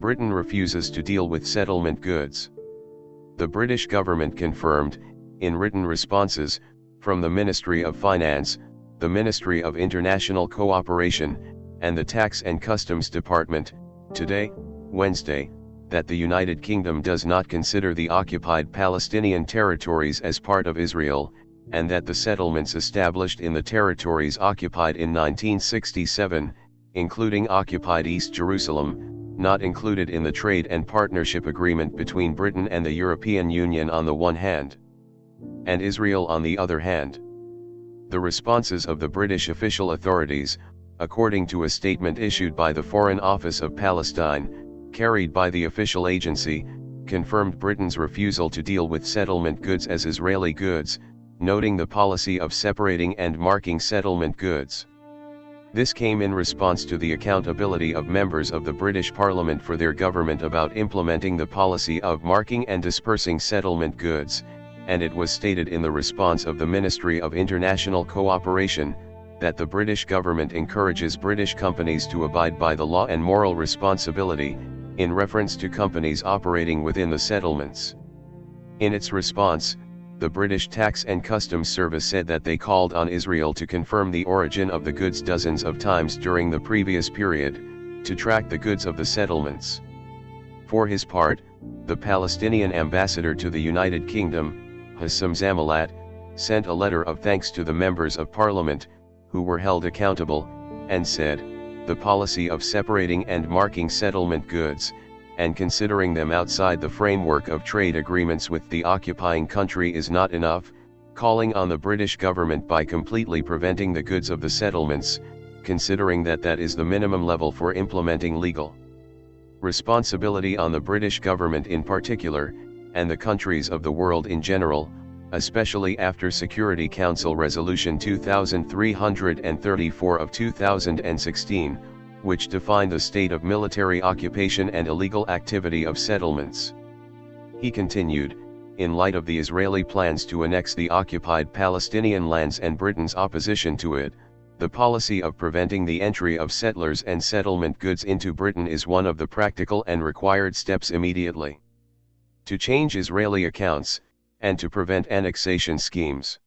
Britain refuses to deal with settlement goods. The British government confirmed, in written responses, from the Ministry of Finance, the Ministry of International Cooperation, and the Tax and Customs Department, today, Wednesday, that the United Kingdom does not consider the occupied Palestinian territories as part of Israel, and that the settlements established in the territories occupied in 1967, including occupied East Jerusalem, not included in the trade and partnership agreement between Britain and the European Union on the one hand, and Israel on the other hand. The responses of the British official authorities, according to a statement issued by the Foreign Office of Palestine, carried by the official agency, confirmed Britain's refusal to deal with settlement goods as Israeli goods, noting the policy of separating and marking settlement goods. This came in response to the accountability of members of the British Parliament for their government about implementing the policy of marking and dispersing settlement goods, and it was stated in the response of the Ministry of International Cooperation, that the British government encourages British companies to abide by the law and moral responsibility, in reference to companies operating within the settlements. In its response, the British Tax and Customs Service said that they called on Israel to confirm the origin of the goods dozens of times during the previous period, to track the goods of the settlements. For his part, the Palestinian ambassador to the United Kingdom, Hassam Zamalat, sent a letter of thanks to the members of Parliament, who were held accountable, and said, "The policy of separating and marking settlement goods, and considering them outside the framework of trade agreements with the occupying country is not enough, calling on the British government by completely preventing the goods of the settlements, considering that that is the minimum level for implementing legal responsibility on the British government in particular, and the countries of the world in general, especially after Security Council Resolution 2334 of 2016, which defined the state of military occupation and illegal activity of settlements." He continued, in light of the Israeli plans to annex the occupied Palestinian lands and Britain's opposition to it, the policy of preventing the entry of settlers and settlement goods into Britain is one of the practical and required steps immediately to change Israeli accounts, and to prevent annexation schemes.